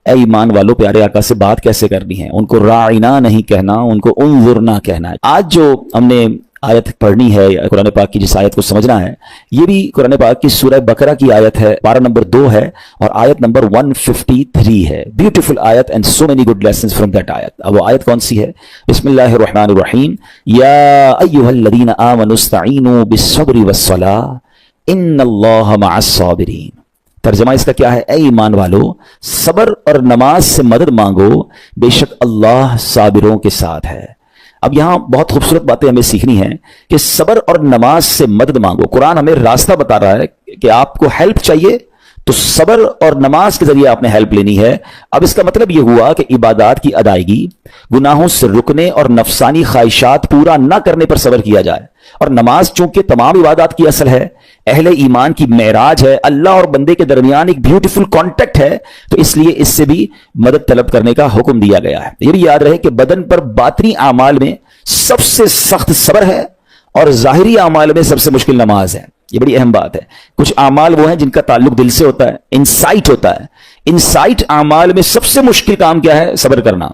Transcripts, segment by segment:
اے ایمان والو پیارے آقا سے بات کیسے کرنی ہے، ان کو راعنا نہیں کہنا، ان کو انظرنا کہنا ہے۔ آج جو ہم نے آیت پڑھنی ہے قرآن پاک کی، جس آیت کو سمجھنا ہے، یہ بھی قرآن پاک کی سورہ بقرہ کی آیت ہے، پارہ نمبر 2 ہے اور آیت نمبر 153 ہے۔ بیوٹیفل آیت and so many good lessons from that آیت۔ اب وہ آیت کون سی ہے؟ بسم اللہ الرحمن الرحیم، یا ایھا الذین آمنوا استعینوا بالصبر والصلاۃ ان اللہ مع الصابرین۔ ترجمہ اس کا کیا ہے؟ اے ایمان والو صبر اور نماز سے مدد مانگو، بے شک اللہ صابروں کے ساتھ ہے۔ اب یہاں بہت خوبصورت باتیں ہمیں سیکھنی ہیں کہ صبر اور نماز سے مدد مانگو۔ قرآن ہمیں راستہ بتا رہا ہے کہ آپ کو ہیلپ چاہیے تو صبر اور نماز کے ذریعے آپ نے ہیلپ لینی ہے۔ اب اس کا مطلب یہ ہوا کہ عبادات کی ادائیگی، گناہوں سے رکنے اور نفسانی خواہشات پورا نہ کرنے پر صبر کیا جائے۔ اور نماز چونکہ تمام عبادات کی اصل ہے، اہل ایمان کی معراج ہے، اللہ اور بندے کے درمیان ایک بیوٹیفل کانٹیکٹ ہے، تو اس لیے اس سے بھی مدد طلب کرنے کا حکم دیا گیا ہے۔ یہ بھی یاد رہے کہ بدن پر باطنی اعمال میں سب سے سخت صبر ہے اور ظاہری اعمال میں سب سے مشکل نماز ہے۔ یہ بڑی اہم بات ہے۔ کچھ اعمال وہ ہیں جن کا تعلق دل سے ہوتا ہے، انسائٹ ہوتا ہے۔ انسائٹ اعمال میں سب سے مشکل کام کیا ہے؟ صبر کرنا۔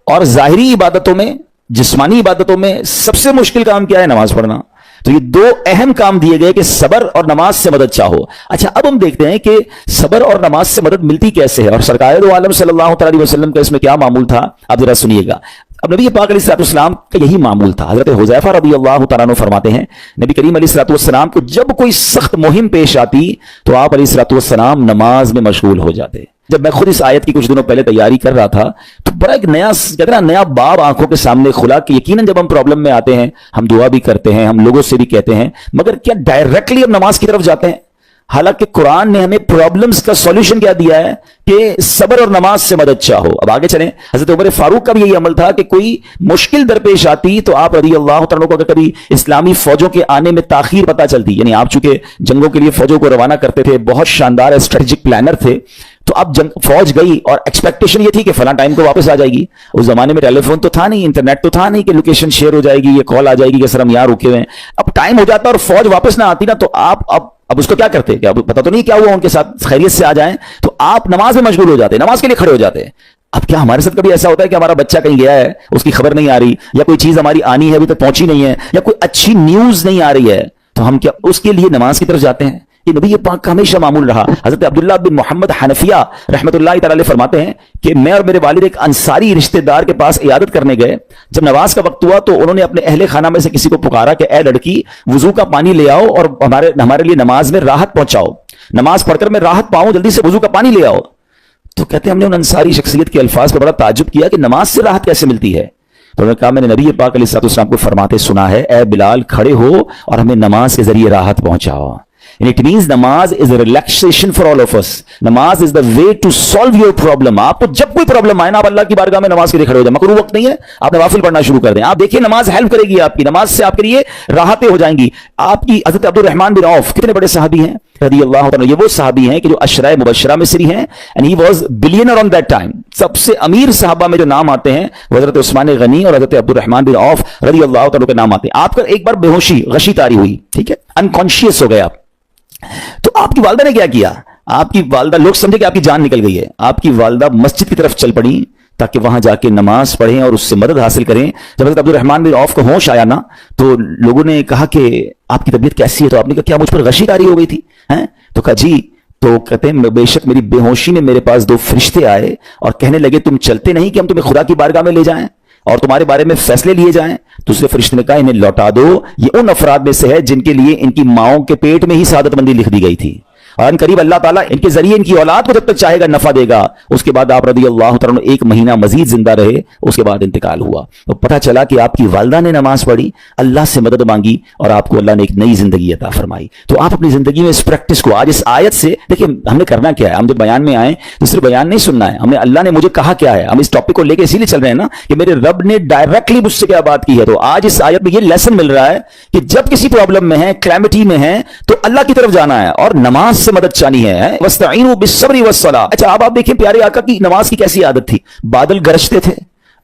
اور ظاہری عبادتوں میں، جسمانی عبادتوں میں سب سے مشکل کام کیا ہے؟ نماز پڑھنا۔ تو یہ دو اہم کام دیے گئے کہ صبر اور نماز سے مدد چاہو۔ اچھا، اب ہم دیکھتے ہیں کہ صبر اور نماز سے مدد ملتی کیسے ہے، اور سرکار دو عالم صلی اللہ تعالی وسلم کا اس میں کیا معمول تھا، اب ذرا سنیے گا۔ اب نبی پاک علیہ الصلوۃ والسلام کا یہی معمول تھا۔ حضرت حذیفہ رضی اللہ تعالیٰ عنہ فرماتے ہیں، نبی کریم علیہ الصلوۃ والسلام کو جب کوئی سخت مہم پیش آتی تو آپ علیہ الصلوۃ والسلام نماز میں مشغول ہو جاتے۔ جب میں خود اس آیت کی کچھ دنوں پہلے تیاری کر رہا تھا تو بڑا ایک نیا باب آنکھوں کے سامنے کھلا کہ یقیناً جب ہم پرابلم میں آتے ہیں ہم دعا بھی کرتے ہیں، ہم لوگوں سے بھی کہتے ہیں، مگر کیا ڈائریکٹلی ہم نماز کی طرف جاتے ہیں؟ حالانکہ قرآن نے ہمیں پرابلمز کا سولوشن کیا دیا ہے کہ صبر اور نماز سے مدد چاہو۔ اب آگے چلیں، حضرت عمر فاروق کا بھی یہی عمل تھا کہ کوئی مشکل درپیش آتی تو آپ رضی اللہ تعالیٰ کو اگر کبھی اسلامی فوجوں کے آنے میں تاخیر پتہ چلتی، یعنی آپ چونکہ جنگوں کے لیے فوجوں کو روانہ کرتے تھے، بہت شاندار اسٹریٹجک پلانر تھے، تو اب فوج گئی اور ایکسپیکٹیشن یہ تھی کہ فلاں ٹائم کو واپس آ جائے گی۔ اس زمانے میں ٹیلی فون تو تھا نہیں، انٹرنیٹ تو تھا نہیں کہ لوکیشن شیئر ہو جائے گی، یہ کال آ جائے گی کہ سر ہم یہاں رکے ہوئے ہیں۔ اب ٹائم ہو جاتا اور فوج واپس نہ آتی نا، تو آپ اب اس کو کیا کرتے؟ کہ اب پتہ تو نہیں کیا ہوا، ان کے ساتھ خیریت سے آ جائیں، تو آپ نماز میں مشغول ہو جاتے، نماز کے لیے کھڑے ہو جاتے۔ اب کیا ہمارے ساتھ کبھی ایسا ہوتا ہے کہ ہمارا بچہ کہیں گیا ہے، اس کی خبر نہیں آ رہی، یا کوئی چیز ہماری آنی ہے ابھی تک پہنچی نہیں ہے، یا کوئی اچھی نیوز نہیں آ رہی ہے، تو ہم کیا اس کے لیے نماز کی طرف جاتے ہیں؟ یہ نبی پاک کا ہمیشہ معمول رہا۔ حضرت عبداللہ بن محمد حنفیہ رحمۃ اللہ تعالی علیہ فرماتے ہیں کہ میں اور میرے والد ایک انصاری رشتہ دار کے پاس عیادت کرنے گئے۔ جب نماز کا وقت ہوا تو انہوں نے اپنے اہل خانہ میں سے کسی کو پکارا کہ اے لڑکی، وضو کا پانی لے آؤ اور ہمارے لیے نماز میں راحت پہنچاؤ، نماز پڑھ کر میں راحت پاؤں، جلدی سے وضو کا پانی لے آؤ۔ تو کہتے ہیں ہم نے ان انصاری شخصیت کے الفاظ پر بڑا تعجب کیا کہ نماز سے راحت کیسے ملتی ہے؟ تو انہوں نے کہا میں نے نبی پاک علیہ السلام کو فرماتے سنا ہے، اے بلال کھڑے ہو اور ہمیں نماز کے ذریعے راحت پہنچاؤ۔ And it means نماز is a relaxation for all of us. نماز is the way to solve your problem. آپ کو جب کوئی پرابلم آئے نا، آپ اللہ کی بارگاہ میں نماز کے لیے کھڑے ہو جائیں، مکروہ وقت نہیں ہے، آپ نوافل پڑھنا شروع کر دیں۔ آپ دیکھیں نماز ہیلپ کرے گی آپ کی، نماز سے آپ کے لیے راحتیں ہو جائیں گی آپ کی۔ حضرت عبد الرحمن بن عوف کتنے بڑے صحابی ہیں رضی اللہ عنہ، یہ وہ صحابی ہیں کہ جو عشرہ مبشرہ میں سے بھی ہیں، and he was billionaire on that time۔ سب سے امیر صحابہ میں جو نام آتے ہیں وہ حضرت عثمان غنی اور حضرت عبد الرحمن بن عوف رضی اللہ تعالیٰ کے نام آتے ہیں۔ آپ کا ایک بار بے ہوشی، غشی طاری ہوئی، ٹھیک ہے، انکانشیس ہو گئے آپ، تو آپ کی والدہ نے کیا کیا؟ آپ کی والدہ، لوگ سمجھے کہ آپ کی جان نکل گئی ہے، آپ کی والدہ مسجد کی طرف چل پڑی تاکہ وہاں جا کے نماز پڑھیں اور اس سے مدد حاصل کریں۔ جب حضرت عبد الرحمن بن عوف کو ہوش آیا نا، تو لوگوں نے کہا کہ آپ کی طبیعت کیسی ہے؟ تو آپ نے کہا کیا مجھ پر غشی طاری ہو گئی تھی؟ تو کہا جی۔ تو کہتے ہیں بے شک میری بے ہوشی میں میرے پاس 2 فرشتے آئے اور کہنے لگے تم چلتے نہیں کہ ہم تمہیں خدا کی بارگاہ میں لے جائیں اور تمہارے بارے میں فیصلے لیے جائیں؟ دوسرے فرشتے نے کہا انہیں لوٹا دو، یہ ان افراد میں سے ہے جن کے لیے ان کی ماؤں کے پیٹ میں ہی سعادت مندی لکھ دی گئی تھی، اور ان قریب اللہ تعالیٰ ان کے ذریعے ان کی اولاد کو جب تک چاہے گا نفع دے گا۔ اس کے بعد آپ رضی اللہ تعالیٰ 1 مہینہ مزید زندہ رہے، اس کے بعد انتقال ہوا۔ تو پتہ چلا کہ آپ کی والدہ نے نماز پڑھی، اللہ سے مدد مانگی اور آپ کو اللہ نے ایک نئی زندگی عطا فرمائی۔ تو آپ اپنی زندگی میں اس پریکٹس کو آج اس آیت سے دیکھیں، ہم نے کرنا کیا ہے؟ ہم جب بیان میں آئیں تو صرف بیان نہیں سننا ہے، ہم نے اللہ نے مجھے کہا کیا ہے، ہم اس ٹاپک کو لے کے اسی لیے چل رہے ہیں نا کہ میرے رب نے ڈائریکٹلی مجھ سے کیا بات کی ہے۔ تو آج اس آیت میں یہ لیسن مل رہا ہے کہ جب کسی پرابلم میں ہیں، کلیمٹی میں ہیں، تو اللہ کی طرف جانا ہے اور نماز سے مدد چاہنی ہے۔ وَاسْتَعِينُوا بِالصَّبْرِ وَالصَّلَاةِ۔ اچھا اب آپ دیکھیں پیارے آقا کی نماز کی کیسی عادت تھی۔ بادل گرجتے تھے،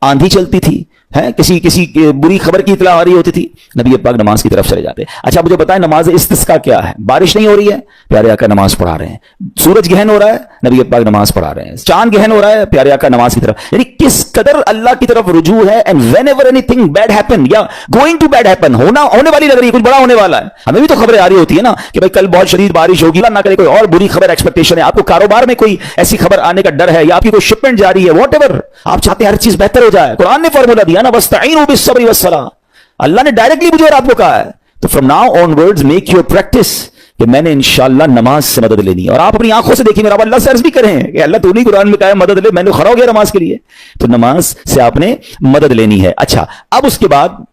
آندھی چلتی تھی، ہے, किसी बुरी खबर की इतला आ रही होती थी, नबी पाक नमाज की तरफ चले जाते. अच्छा मुझे बताएं नमाज इस्तिस्का क्या है? बारिश नहीं हो रही है, प्यारे आका नमाज पढ़ा रहे हैं. सूरज गहन हो रहा है, नबी पाक नमाज पढ़ा रहे हैं. चांद गहन हो रहा है, प्यारे आका नमाज की तरफ. यानी किस कदर अल्लाह की तरफ रुजू है. And whenever anything bad happen या गोइंग टू बैड हैपन, होने वाली लग रही है, कुछ बड़ा होने वाला है, हमें भी तो खबरें आ रही होती है ना कि भाई कल बहुत शदीद बारिश होगी, ना करे कोई और बुरी खबर एक्सपेक्टेशन है, आपको कारोबार में कोई ऐसी खबर आने का डर है, या आपकी कोई शिपमेंट जा रही है, व्हाटएवर आप चाहते हैं हर चीज बेहतर हो जाए. कुरान ने फॉर्मूला दिया ना, वस्तईनु बिस्सब्रि वस्सलाह, अल्लाह ने डायरेक्टली मुझे और आपको कहा है. तो from now onwards make your practice कि मैंने इंशाअल्लाह नमाज से मदद लेनी है. और आप अपनी आंखों से देखिए, मेरा अल्लाह से अर्ज भी करें कि अल्लाह तूने कुरान में कहा है मदद ले, मैंने खड़ा हो गया नमाज के लिए, तो नमाज से आपने मदद लेनी है. अच्छा अब उसके बाद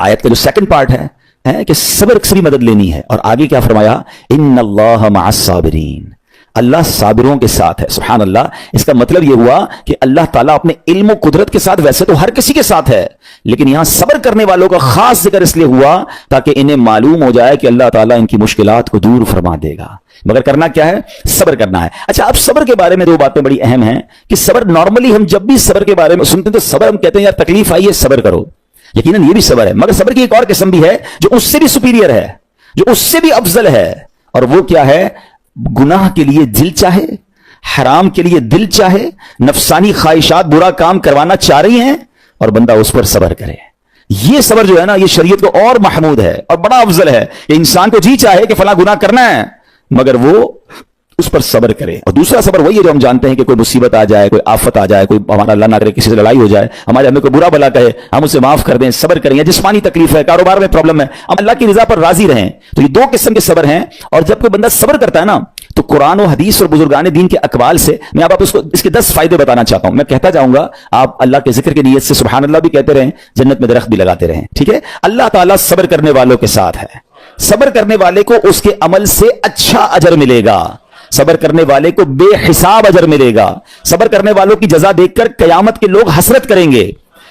आयत का जो सेकंड पार्ट है कि सब्र से भी मदद लेनी है. और आगे क्या फरमाया, इन्नल्लाह मअस साबिरीन, अल्लाह साबिरों के साथ है. सुभान अल्लाह. इसका मतलब यह हुआ कि अल्लाह ताला अपने इल्म और कुदरत के साथ वैसे तो हर किसी के साथ है, लेकिन यहां सब्र करने वालों का खास जिक्र इसलिए हुआ ताकि इन्हें मालूम हो जाए कि अल्लाह ताला इनकी मुश्किलात को दूर फरमा देगा. मगर करना क्या है? सब्र करना है. अच्छा अब सब्र के बारे में दो बातें बड़ी अहम हैं कि सब्र नॉर्मली हम जब भी सब्र के बारे में सुनते हैं तो सब्र हम कहते हैं यार तकलीफ आई है सब्र करो, यकीनन ये भी सब्र है, मगर सब्र की एक और किस्म भी है जो उससे भी सुपीरियर है, जो उससे भी अफजल है. और वो क्या है? गुनाह के लिए दिल चाहे, हराम के लिए दिल चाहे, नफसानी ख्वाहिशात बुरा काम करवाना चाह रही हैं और बंदा उस पर सब्र करे. ये सब्र जो है ना, ये शरीयत को और महमूद है और बड़ा अफजल है. इंसान को जी चाहे कि फला गुनाह करना है मगर वो उस पर सब्र करे. और दूसरा सब्र वही है जो हम जानते हैं कि कोई मुसीबत आ जाए, कोई आफत आ जाए, कोई हमारा अल्लाह ना करे किसी से लड़ाई हो जाए, हमारे हमें कोई बुरा भला कहे, हम उसे माफ कर दें, सब्र करें. जिस्मानी तकलीफ है, कारोबार में प्रॉब्लम है, हम अल्लाह की रजा पर राजी रहें. तो ये दो किस्म के सब्र हैं. और जब कोई बंदा सब्र करता है ना तो कुरान और हदीस और बुजुर्गान दीन के अकवाल से मैं आप इसको इसके 10 फायदे बताना चाहता हूं. मैं कहता जाऊंगा, आप अल्लाह के जिक्र की नीयत से सुभान अल्लाह भी कहते रहें, जन्नत में दरख्त भी लगाते रहें. ठीक है. अल्लाह ताला सब्र करने वालों के साथ है. सब्र करने वाले को उसके अमल से अच्छा अजर मिलेगा, सब्र करने वाले को बेहिसाब अजर मिलेगा. सब्र करने वालों की जजा देखकर कयामत के लोग हसरत करेंगे.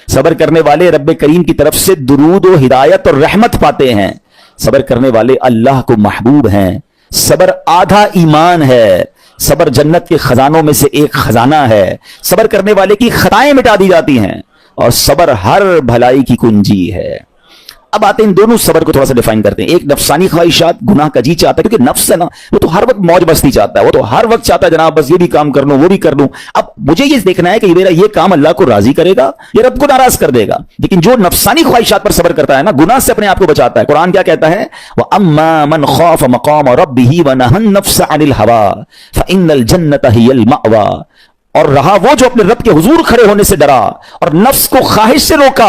सब्र करने वाले रब्बे करीम की तरफ से दुरूद और हिदायत और रहमत पाते हैं. सब्र करने वाले अल्लाह को महबूब हैं. सब्र आधा ईमान है. सब्र जन्नत के खजानों में से एक खजाना है. सब्र करने वाले की खताएं मिटा दी जाती हैं और सब्र हर भलाई की कुंजी है. अब आते हैं इन दोनों सब्र को थोड़ा सा डिफाइन करते हैं. एक नफसानी ख्वाहिशात, गुनाह का जी चाहता है, क्योंकि नफ्स है ना वो तो हर वक्त मौज मस्ती चाहता है, वो तो हर वक्त चाहता है जनाब बस ये भी काम कर लूं वो भी कर लूं. अब मुझे ये देखना है कि मेरा ये काम अल्लाह को राजी करेगा या रब को नाराज कर देगा. लेकिन जो नफसानी ख्वाहिशात पर सब्र करता है ना, गुनाह से अपने आप को बचाता है. कुरान क्या कहता है? व अम्मा मन खौफ मकाम रब्बिही व नहन नफ्स अनिल हवा फइन्नल जन्नत हियल मअवा. और रहा वो जो अपने रब के हुजूर खड़े होने से डरा और नफ्स को ख्वाहिश से रोका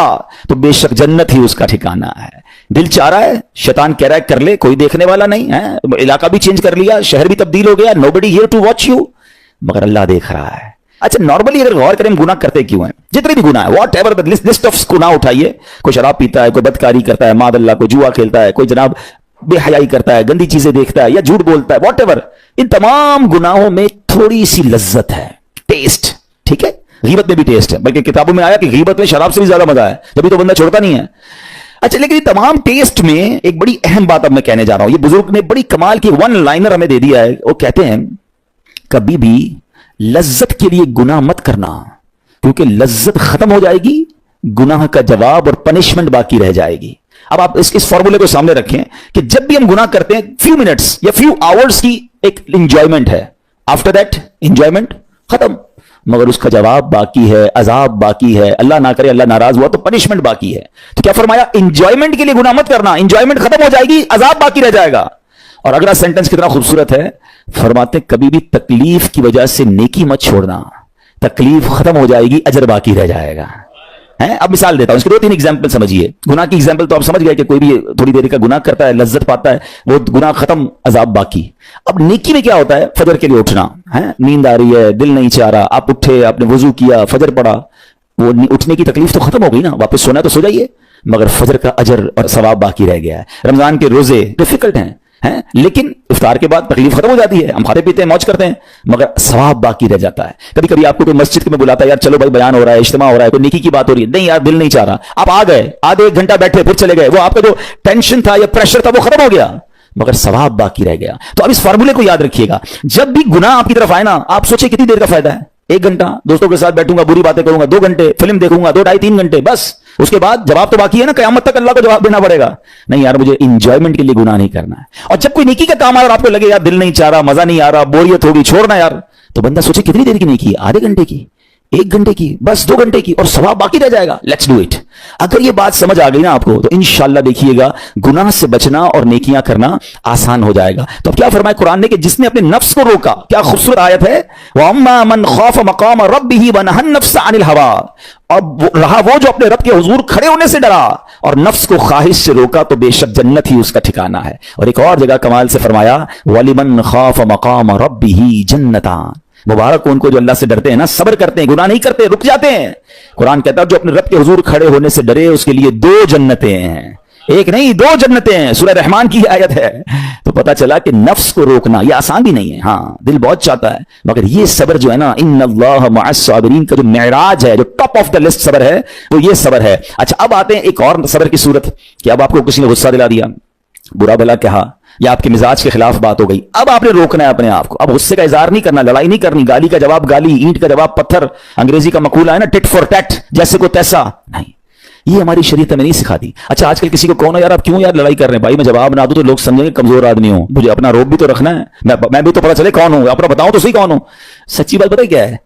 तो बेशक जन्नत ही उसका ठिकाना है. दिल चाह रहा है, शैतान कह रहा है कर ले, कोई देखने वाला नहीं है, इलाका भी चेंज कर लिया, शहर भी तब्दील हो गया, nobody here to watch you, मगर अल्लाह देख रहा है. अच्छा नॉर्मली अगर गौर करें गुनाह करते क्यों हैं? जितने भी गुनाह है, what ever the list of गुनाह उठाइए, कोई शराब पीता है, कोई बदकारी करता है, मादल्ला, कोई जुआ खेलता है, कोई जनाब बेहयाई करता है, गंदी चीजें देखता है या झूठ बोलता है, वॉट एवर, इन तमाम गुनाहों में थोड़ी सी लज्जत है, टेस्ट. ठीक है. गीबत में भी टेस्ट है, बल्कि किताबों में आया कि गीबत में शराब से भी ज्यादा मजा है, तभी तो बंदा छोड़ता नहीं है. अच्छा लेकिन तमाम टेस्ट में एक बड़ी अहम बात अब मैं कहने जा रहा हूं. ये बुजुर्ग ने बड़ी कमाल की वन लाइनर हमें दे दिया है. वो कहते हैं कभी भी लज्जत के लिए गुनाह मत करना, क्योंकि लज्जत खत्म हो जाएगी, गुनाह का जवाब और पनिशमेंट बाकी रह जाएगी. अब आप इस फॉर्मूले को सामने रखें कि जब भी हम गुनाह करते हैं फ्यू मिनट्स या फ्यू आवर्स की एक इंजॉयमेंट है, आफ्टर दैट इंजॉयमेंट खत्म, मगर उसका जवाब बाकी है, अजाब बाकी है, अल्लाह ना करे अल्लाह नाराज हुआ तो पनिशमेंट बाकी है. तो क्या फरमाया? इंजॉयमेंट के लिए गुनाह मत करना, इंजॉयमेंट खत्म हो जाएगी, अजाब बाकी रह जाएगा. और अगला सेंटेंस कितना खूबसूरत है, फरमाते कभी भी तकलीफ की वजह से नेकी मत छोड़ना, तकलीफ खत्म हो जाएगी, अजर बाकी रह जाएगा. है. अब मिसाल देता हूं, इसके 2-3 एग्जाम्पल समझिए. गुनाह की एग्जाम्पल तो आप समझ गए कि कोई भी थोड़ी देर का गुनाह करता है, लज्जत पाता है, वो गुनाह खत्म, अजाब बाकी. अब नेकी में क्या होता है? फजर के लिए उठना है, नींद आ रही है, दिल नहीं चाह रहा, आप उठे, आपने वजू किया, फजर पढ़ा, वो उठने की तकलीफ तो खत्म हो गई ना, वापस सोना तो सो जाइए, मगर फजर का अजर और सवाब बाकी रह गया है. रमजान के रोजे डिफिकल्ट हैं, लेकिन इफ्तार के बाद तकलीफ खत्म हो जाती है, हम खाते पीते हैं, मौज करते हैं, मगर सवाब बाकी रह जाता है. कभी कभी आपको कोई मस्जिद में बुलाता है, यार चलो भाई बयान हो रहा है, इज्तिमा हो रहा है, कोई नेकी की बात हो रही है, नहीं यार दिल नहीं चाह रहा, आप आ गए, आधे 1 घंटा बैठे फिर चले गए, वो आपका जो टेंशन था या प्रेशर था वो खत्म हो गया, मगर सवाब बाकी रह गया. तो अब इस फार्मूले को याद रखिएगा, जब भी गुनाह आपकी तरफ आए ना, आप सोचिए कितनी देर का फायदा है, 1 घंटा दोस्तों के साथ बैठूंगा, बुरी बातें करूंगा, 2 घंटे फिल्म देखूंगा, 2 ढाई 3 घंटे, बस उसके बाद जवाब तो बाकी है ना, कयामत तक अल्लाह को जवाब देना पड़ेगा। नहीं यार, मुझे इंजॉयमेंट के लिए गुनाह नहीं करना है। और जब कोई नेकी का काम आ रहा और आपको लगे यार दिल नहीं चाह रहा, मजा नहीं आ रहा, बोरियत होगी, छोड़ना यार, तो बंदा सोचे कितनी देर की नेकी है, आधे घंटे की, 1 घंटे की, बस 2 घंटे की, और सवाब बाकी रह जाएगा। Let's do it. अगर ये बात समझ आ गई ना आपको, तो इंशाल्लाह देखिएगा गुनाह से बचना और नेकियां करना आसान हो जाएगा। तो अब क्या फरमाया कुरान ने कि जिसने अपने नफ्स को रोका, क्या खूबसूरत आयत है, वअम्मा मन खौफ मकाम रब्बिही वनहन नफ्स अनिल हवा। अब रहा वो जो अपने रब के हुजूर खड़े होने से डरा और नफ्स को ख्वाहिश से रोका, तो बेशक जन्नत ही उसका ठिकाना है। और एक और जगह कमाल से फरमाया वलिमन खौफ मकाम रब्बिही जन्नतान। मुबारक हो उनको जो अल्लाह से डरते हैं ना, सब्र करते हैं, गुनाह नहीं करते, रुक जाते हैं। कुरान कहता है जो अपने रब के हुजूर खड़े होने से डरे उसके लिए 2 जन्नतें हैं, 1 नहीं 2 जन्नतें हैं। सूरह रहमान की आयत है। तो पता चला कि नफ्स को रोकना ये आसान भी नहीं है, हाँ दिल बहुत चाहता है, मगर ये सब्र जो है ना, इन्नल्लाह मअस साबिरीन का जो मेराज है, जो टॉप ऑफ द लिस्ट सब्र है, तो ये सब्र है। अच्छा, अब आते हैं एक और सब्र की सूरत कि अब आपको किसी ने गुस्सा दिला दिया, बुरा भला कहा, या आपके मिजाज के खिलाफ बात हो गई, अब आपने रोकना है अपने आप को। अब गुस्से का इजहार नहीं करना, लड़ाई नहीं करनी, गाली का जवाब गाली, ईंट का जवाब पत्थर, अंग्रेजी का मकूला है ना टिट फॉर टैट, जैसे को तैसा नहीं, ये हमारी शरीयत हमें नहीं सिखाती। अच्छा, आजकल किसी को कौन है यार आप क्यों यार लड़ाई कर रहे हैं, भाई मैं जवाब ना दूं तो लोग समझेंगे कमजोर आदमी हूं, मुझे अपना रोब भी तो रखना है, मैं भी तो पता चले कौन हूं, अपना बताऊं तो सही कौन हूं। सच्ची बात पता है क्या है,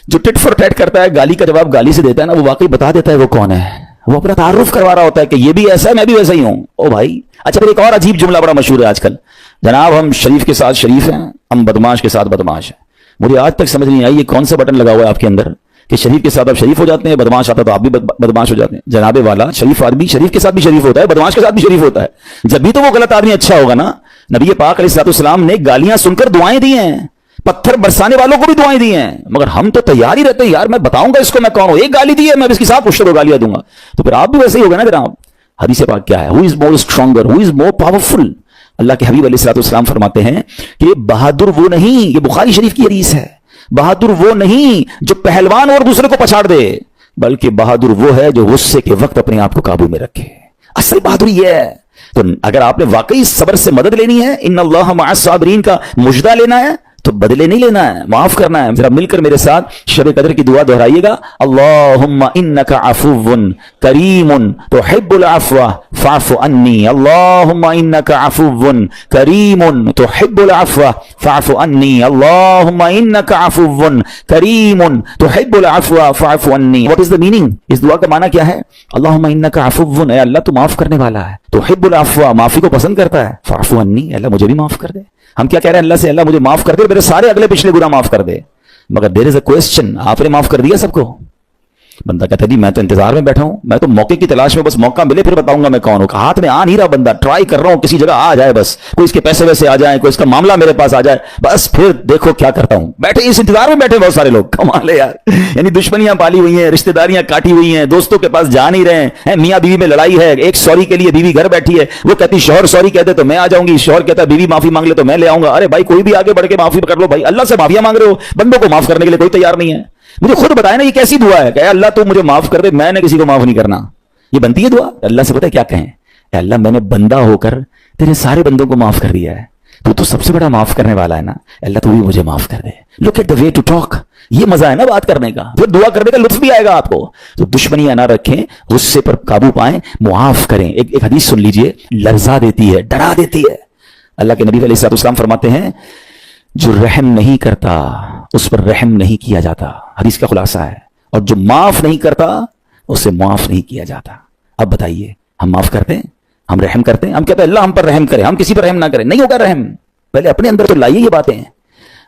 जो टिट फॉर टैट करता है, गाली का जवाब गाली से देता है ना, वो वाकई बता देता है वो कौन है, वो अपना तारुफ करवा रहा होता है कि ये भी ऐसा है, मैं भी वैसा ही हूं। ओ भाई, अच्छा फिर एक और अजीब जुमला बड़ा मशहूर है आजकल, जनाब हम शरीफ के साथ शरीफ हैं, हम बदमाश के साथ बदमाश हैं। मुझे आज तक समझ नहीं आई ये कौन सा बटन लगा हुआ है आपके अंदर कि शरीफ के साथ आप शरीफ हो जाते हैं, बदमाश आता तो आप भी बदमाश हो जाते हैं। जनाबे वाला, शरीफ आदमी शरीफ के साथ भी शरीफ होता है, बदमाश के साथ भी शरीफ होता है। जब भी तो वो गलत आदमी अच्छा होगा ना। नबी पाक अलैहिस्सलाम ने गालियां सुनकर दुआएं दी हैं, पत्थर बरसाने वालों को भी दुआएं दी हैं, मगर हम तो तैयार ही रहते हैं यार, मैं बताऊंगा इसको मैं कौन हूं, एक गाली दी है मैं इसके साथ पुष्ट गालियां दूंगा, तो फिर आप भी वैसे ही होगा ना। फिर आप हदीस पाक क्या है, who is more stronger, who is more powerful. Allah के हबीब अलैहिस्सलाम फरमाते हैं कि बहादुर वो नहीं, ये बुखारी शरीफ की हदीस है, बहादुर वो नहीं जो पहलवान और दूसरे को पछाड़ दे, बल्कि बहादुर वो है जो गुस्से के वक्त अपने आप को काबू में रखे। असल बहादुरी ये है। तो अगर आपने वाकई सब्र से मदद लेनी है, इन्नल्लाह मअस साबिरीन का मुजदा लेना है, तो बदले नहीं लेना है, माफ करना है। जरा मिलकर मेरे साथ शब कदर की दुआ दोहराइएगा, अल्लाहुम्मा इन्नका अफुव्वुन करीमुन तुहिब्बुल अफ़्व फ़अफ़ु अन्नी, अल्लाहुम्मा इन्नका अफुव्वुन करीमुन तुहिब्बुल अफ़्व फ़अफ़ु अन्नी, अल्लाहुम्मा इन्नका अफुव्वुन करीमुन तुहिब्बुल अफ़्व फ़अफ़ु अन्नी। What is the meaning? इस दुआ का माना क्या है? अल्लाहुम्मा इन्नका अफुव्वुन, ऐ अल्लाह तू माफ करने वाला है, तुहिब्बुल अफ़्व माफी को पसंद करता है, फ़अफ़ु अन्नी, अल्लाह मुझे भी माफ कर दे। हम क्या कह रहे हैं अल्लाह से, अल्लाह मुझे माफ कर दे, मेरे सारे अगले पिछले गुनाह माफ कर दे। मगर देयर इज अ क्वेश्चन, आपने माफ कर दिया सबको? बंदा कहता है जी मैं तो इंतजार में बैठा हूं, मैं तो मौके की तलाश में, बस मौका मिले फिर बताऊंगा मैं कौन हूं। हाथ में आ नहीं रहा बंदा, ट्राई कर रहा हूं किसी जगह आ जाए, बस कोई इसके पैसे वैसे आ जाए, कोई इसका मामला मेरे पास आ जाए, बस फिर देखो क्या करता हूं। बैठे इस इंतजार में बैठे बहुत सारे लोग, कमाल है यार। यानी दुश्मनियां पाली हुई हैं, रिश्तेदारियां काटी हुई हैं, दोस्तों के पास जा नहीं रहे हैं, मियां बीवी में लड़ाई है, एक सॉरी के लिए बीवी घर बैठी है, वो कहती शौहर सॉरी कहते तो मैं आ जाऊंगी, शौहर कहता बीवी माफी मांग ले तो मैं ले आऊंगा। अरे भाई कोई भी आगे बढ़ के माफी कर लो भाई, अल्लाह से माफिया मांग रहे हो, बंदों को माफ करने के लिए कोई तैयार नहीं है। मुझे खुद बताया ना ये कैसी दुआ है, कहे अल्लाह तू मुझे माफ कर दे, मैंने किसी को माफ नहीं करना। ये बनती है दुआ? अल्लाह से पता है क्या कहें, अल्लाह मैंने बंदा होकर तेरे सारे बंदों को माफ कर दिया है, तू तो सबसे बड़ा माफ करने वाला है ना, अल्लाह तू भी मुझे माफ कर दे। Look at the way to talk, ये मजा है ना बात करने का, फिर दुआ करने का लुत्फ भी आएगा आपको। तो दुश्मनियां ना रखें, गुस्से पर काबू पाएं, मुआफ करें। एक हदीस सुन लीजिए, लर्जा देती है, डरा देती है। अल्लाह के नबी अलैहिस्सलाम फरमाते हैं जो रहम नहीं करता उस पर रहम नहीं किया जाता, हदीस का खुलासा है, और जो माफ नहीं करता उसे माफ नहीं किया जाता। अब बताइए हम माफ करते हैं, हम रहम करते हैं? हम कहते हैं अल्लाह हम पर रहम करे, हम किसी पर रहम ना करें, नहीं होगा रहम। पहले अपने अंदर तो लाइए ये बातें।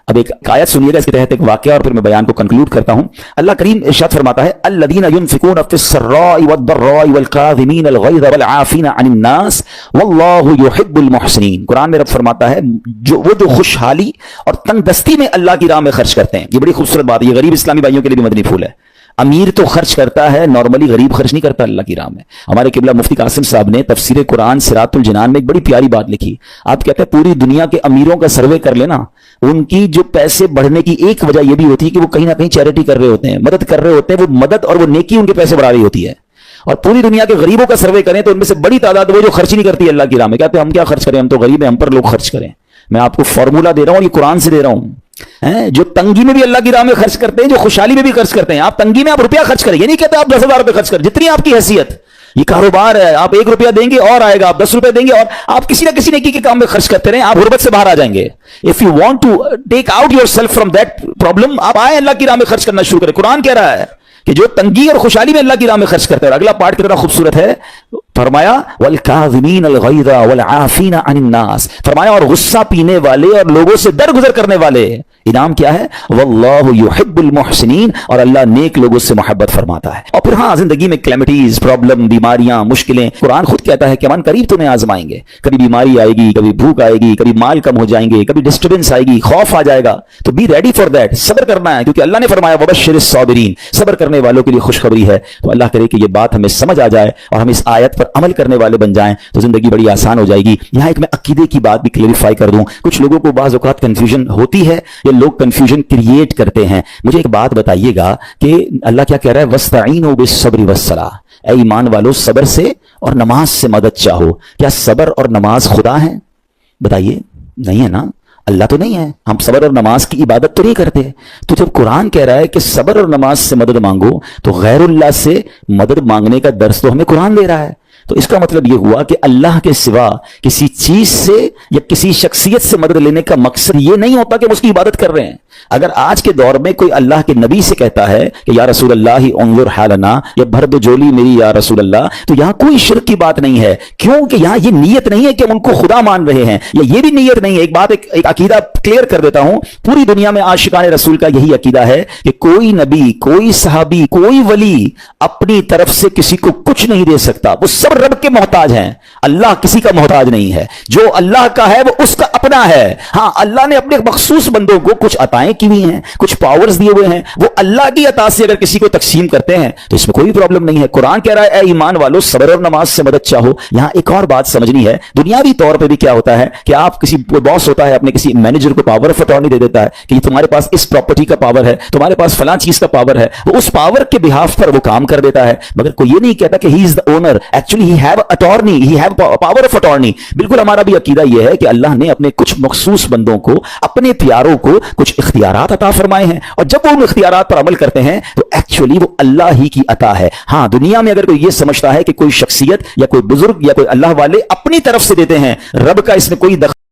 अब एक आयत सुनिएगा, इसके तहत एक वाकया और फिर मैं बयान को कंक्लूड करता हूं। अल्लाह करीम इरशाद फरमाता है अल्लज़ीना युनफ़िक़ूना फ़िस्सर्राइ वद्दर्राइ वल्काज़िमीनल ग़ैज़ वल्आफ़ीना अनिन नास वल्लाहु युहिब्बुल मुहसिनीन। कुरान में रब फरमाता है वो जो खुशहाली और तंगदस्ती में अल्लाह की राह में खर्च करते हैं। ये बड़ी खूबसूरत बात है, ये गरीब इस्लामी भाइयों के लिए भी मदनी फूल है। अमीर तो खर्च करता है, नॉर्मली गरीब खर्च नहीं करता अल्लाह की राह में। हमारे किबला मुफ्ती कासिम साहब ने तफसीर कुरान सिरातुल जिनान में एक बड़ी प्यारी बात लिखी। आप कहते हैं पूरी दुनिया के अमीरों का सर्वे कर लेना, उनकी जो पैसे बढ़ने की एक वजह यह भी होती है कि वो कहीं ना कहीं चैरिटी कर रहे होते हैं, मदद कर रहे होते हैं, वो मदद और वो नेकी उनके पैसे बढ़ा रही होती है। और पूरी दुनिया के गरीबों का सर्वे करें तो उनमें से बड़ी तादाद वो जो खर्च नहीं करती अल्लाह की राह में। कहते हैं हम क्या खर्च करें, हम तो गरीब हैं, हम पर लोग खर्च करें। मैं आपको फॉर्मूला दे रहा हूं, ये कुरान से दे रहा हूं। جو تنگی میں بھی اللہ کی راہ میں خرچ کرتے ہیں, جو خوشحالی میں بھی خرچ کرتے ہیں. آپ تنگی میں آپ روپیہ خرچ کریں, یہ نہیں کہتے آپ 10,000 روپے خرچ کریں, جتنی آپ کی حیثیت. یہ کاروبار ہے, آپ 1 روپیہ دیں گے اور آئے گا, آپ 10 روپے دیں گے اور آپ کسی نہ کسی نیکی کے کام میں خرچ کرتے رہیں, آپ غربت سے باہر آ جائیں گے. If you want to take out yourself from that problem, آپ آئے اللہ کی راہ میں خرچ کرنا شروع کریں. قرآن کہہ رہا ہے کہ جو تنگی اور خوشحالی میں اللہ کی راہ میں خرچ کرتے ہیں. اور اگلا پارٹ کتنا خوبصورت ہے, فرمایا والکاظمین الغیظ والعافین عن الناس, فرمایا اور غصہ پینے والے اور لوگوں سے درگزر کرنے والے. انعام کیا ہے, واللہ یحب المحسنین, اور اللہ نیک لوگوں سے محبت فرماتا ہے. اور پھر ہاں زندگی میں کلیمٹیز, پرابلم, بیماریاں, مشکلیں, قرآن خود کہتا ہے کہ من قریب تمہیں آزمائیں گے. کبھی بیماری آئے گی, کبھی بھوک آئے گی, کبھی مال کم ہو جائیں گے, کبھی ڈسٹربنس آئے گی, خوف آ جائے گا. تو بی ریڈی فار دیٹ, صبر کرنا ہے, کیونکہ اللہ نے فرمایا وبشر الصابرین, صبر کرنے والوں کے لیے خوشخبری ہے. تو اللہ کرے کہ یہ بات ہمیں سمجھ آ جائے اور ہم اس آیت پر عمل کرنے والے بن جائیں تو زندگی بڑی آسان ہو جائے گی. یہاں ایک میں عقیدے کی بات بھی کلیریفائی کر دوں. کچھ لوگوں کو بعض اوقات کنفیوژن ہوتی ہے, یہ لوگ کنفیوژن کریٹ کرتے ہیں. مجھے ایک بات بتائیے گا کہ اللہ کیا کہہ رہا ہے, وَاسْتَعِينُوا بِالصَّبْرِ وَالصَّلَاةِ, اے ایمان والو صبر سے اور نماز سے مدد چاہو. کیا صبر اور نماز خدا ہیں؟ بتائیے, نہیں ہے نا, اللہ تو نہیں ہے. ہم صبر اور نماز کی عبادت تو نہیں کرتے. تو جب قرآن کہہ رہا ہے کہ صبر اور نماز سے مدد مانگو, تو غیر اللہ سے مدد مانگنے کا درس تو ہمیں قرآن دے رہا ہے. تو اس کا مطلب یہ ہوا کہ اللہ کے سوا کسی چیز سے یا کسی شخصیت سے مدد لینے کا مقصد یہ نہیں ہوتا کہ ہم اس کی عبادت کر رہے ہیں. اگر آج کے دور میں کوئی اللہ کے نبی سے کہتا ہے کہ یا رسول اللہ انظر حالنا, یا بھر دو جولی میری یا رسول اللہ, تو یہاں کوئی شرک کی بات نہیں ہے, کیونکہ یہاں یہ نیت نہیں ہے کہ ہم ان کو خدا مان رہے ہیں, یا یہ بھی نیت نہیں ہے. ایک بات, ایک عقیدہ کلیئر کر دیتا ہوں, پوری دنیا میں عاشقان رسول کا یہی عقیدہ ہے کہ کوئی نبی, کوئی صحابی, کوئی ولی اپنی طرف سے کسی کو کچھ نہیں دے سکتا. وہ سب رب کے محتاج ہیں, اللہ کسی کا محتاج نہیں ہے. جو اللہ کا ہے وہ اس کا اپنا ہے. ہاں اللہ نے اپنے مخصوص بندوں کو کچھ عطائیں کی ہوئی ہیں, کچھ پاورز دیے ہوئے ہیں, وہ اللہ کی عطا سے اگر کسی کو تقسیم کرتے ہیں تو اس میں کوئی پرابلم نہیں ہے. قرآن کہہ رہا ہے اے ایمان والو صبر اور نماز سے مدد چاہو. یہاں ایک اور بات سمجھنی ہے, دنیاوی طور پہ بھی کیا ہوتا ہے کہ آپ کسی باس ہوتا ہے, اپنے کسی مینیجر کو پاور آف اٹارنی دے دیتا ہے کہ یہ تمہارے پاس اس پراپرٹی کا پاور ہے, تمہارے پاس فلاں چیز کا پاور ہے. وہ اس پاور کے بہاف پر وہ کام کر دیتا ہے, مگر کوئی یہ نہیں کہتا کہ he is the owner, actually he have attorney, he have power of attorney. بالکل ہمارا بھی عقیدہ یہ ہے کہ اللہ نے اپنے کچھ مخصوص بندوں کو, اپنے پیاروں کو کچھ اختیارات عطا فرمائے ہیں, اور جب وہ ان اختیارات پر عمل کرتے ہیں تو ایکچولی وہ اللہ ہی کی عطا ہے. ہاں دنیا میں اگر کوئی یہ سمجھتا ہے کہ کوئی شخصیت یا کوئی بزرگ یا کوئی اللہ والے اپنی طرف سے دیتے ہیں, رب کا اس میں کوئی دخل